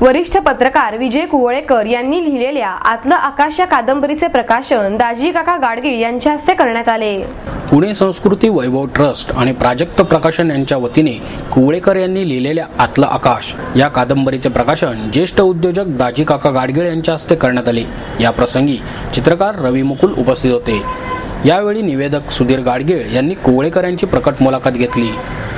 वरिष्ठ पत्रकार विजय कुवळेकर यांनी लिहिलेल्या आतलं आकाश या कादंबरीचे प्रकाशन दाजी काका गाडगीळ यांच्या हस्ते करण्यात आले. पुणे संस्कृती वैभव ट्रस्ट आणि प्राजक्त प्रकाशन यांच्या वतीने कुवळेकर यांनी लिहिलेल्या आतलं आकाश या कादंबरीचे प्रकाशन ज्येष्ठ उद्योजक दाजी काका गाडगीळ यांच्या हस्ते करण्यात आले. या प्रसंगी चित्रकार रवी मुकुल उपस्थित होते. यावेळी निवेदक सुधीर गाडगीळ यांनी कुवळेकर यांची प्रकट मुलाखत घेतली.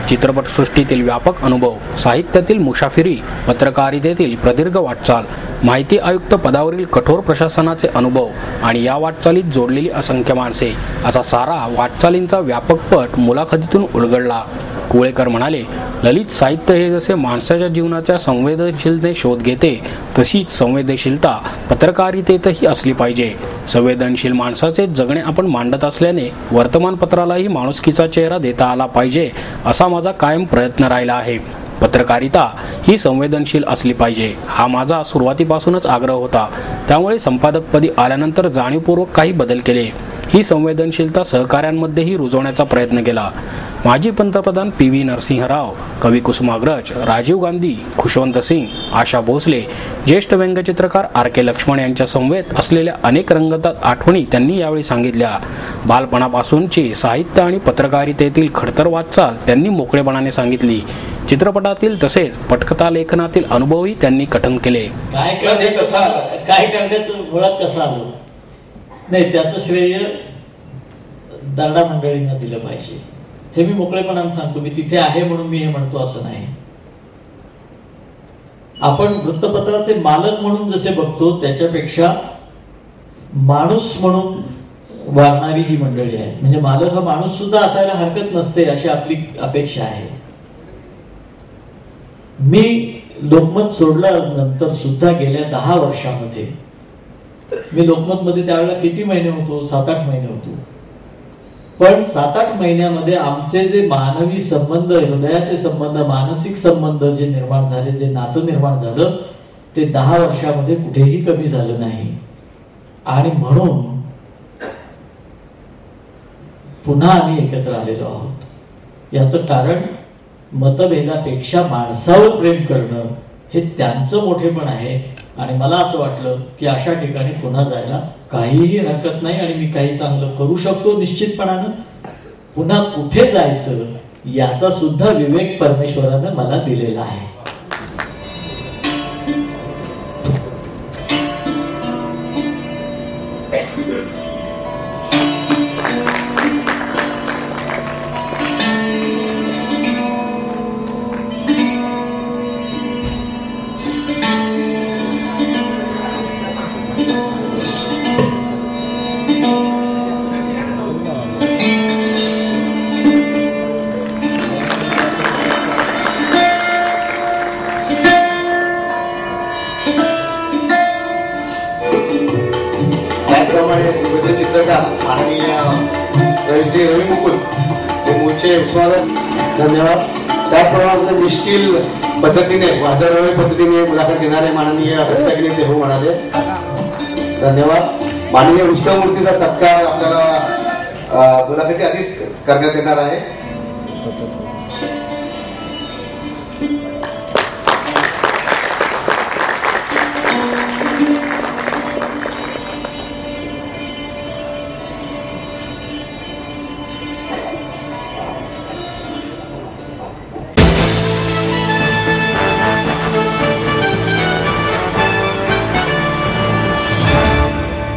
चित्रपटसृष्टीतील व्यापक अनुभव, साहित्यातील मुसाफिरी, पत्रकारितेतील प्रदीर्घ वाटचाल, माहिती आयुक्त पदावरील कठोर प्रशासनाचे अनुभव आणि या वाटचालीत जोडलेली असंख्य माणसे असा सारा वाटचालींचा व्यापक पट मुलाखतीतून उलगडला. कुवळेकर म्हणाले, ललित साहित्य हे जसे माणसाच्या जीवनाच्या संवेदनशीलतेने शोध घेते तशीच संवेदनशीलता पत्रकारितेतही असली पाहिजे. संवेदनशील माणसाचे जगणे आपण मांडत असल्याने वर्तमानपत्रालाही माणुसकीचा चेहरा देता आला पाहिजे असा माझा कायम प्रयत्न राहिला आहे. पत्रकारिता ही संवेदनशील असली पाहिजे हा माझा सुरुवातीपासूनच आग्रह होता. त्यामुळे संपादकपदी आल्यानंतर जाणीवपूर्वक काही बदल केले. ही संवेदनशीलता सहकाऱ्यांमध्येही रुजवण्याचा प्रयत्न केला. माजी पंतप्रधान पी.व्ही. नरसिंह राव, कवी कुसुमाग्रज, राजीव गांधी, खुशवंत सिंग, आशा भोसले, ज्येष्ठ व्यंगचित्रकार आर.के. लक्ष्मण यांच्या समवेत असलेल्या अनेक रंगतात आठवणी त्यांनी यावेळी सांगितल्या. बालपणापासूनची साहित्य आणि पत्रकारितेतील खडतर वाटचाल त्यांनी मोकळेपणाने सांगितली. चित्रपटातील तसेच पटकथा लेखनातील अनुभवही त्यांनी कथन केले. काय करण्याचं मुळात कसं आलं नाही त्याचं श्रेय दांडा मंडळींना दिलं पाहिजे हे मी मोकळेपणाने सांगतो. मी तिथे आहे म्हणून मी हे म्हणतो असं नाही. आपण वृत्तपत्राचे मालक म्हणून जसे बघतो त्याच्यापेक्षा माणूस म्हणून वाढणारी ही मंडळी आहे. म्हणजे मालक हा माणूस सुद्धा असायला हरकत नसते अशी आपली अपेक्षा आहे. मी लोकमत सोडल्यानंतर सुद्धा गेल्या 10 वर्षामध्ये मी लोकमत मध्ये त्यावेळेला किती महिने होतो? 7-8 महिने होतो. पण 7-8 महिन्यामध्ये आमचे जे मानवी संबंध, हृदयाचे संबंध, मानसिक संबंध जे निर्माण झाले, जे नातं निर्माण झालं ते 10 वर्षामध्ये कुठेही कमी झालं नाही. आणि म्हणून पुन्हा आम्ही एकत्र आलेलो आहोत. याचं कारण मतभेदापेक्षा माणसावर प्रेम करणं हे त्यांचं मोठेपण आहे. आणि मला असं वाटलं की अशा ठिकाणी पुन्हा जायला काहीही हरकत नाही आणि मी काही चांगलं करू शकतो निश्चितपणानं. पुन्हा कुठे जायचं याचा सुद्धा विवेक परमेश्वरानं मला दिलेला आहे. रवी मुकुल मूळचे धन्यवाद. त्याचप्रमाणे मिश्किल पद्धतीने वाजरवाई पद्धतीने मुलाखत घेणारे माननीय अध्यक्षांनी ते हो म्हणाले. धन्यवाद. माननीय उत्सवमूर्तीचा सत्कार आपल्याला मुलाखती आधीच करण्यात येणार आहे.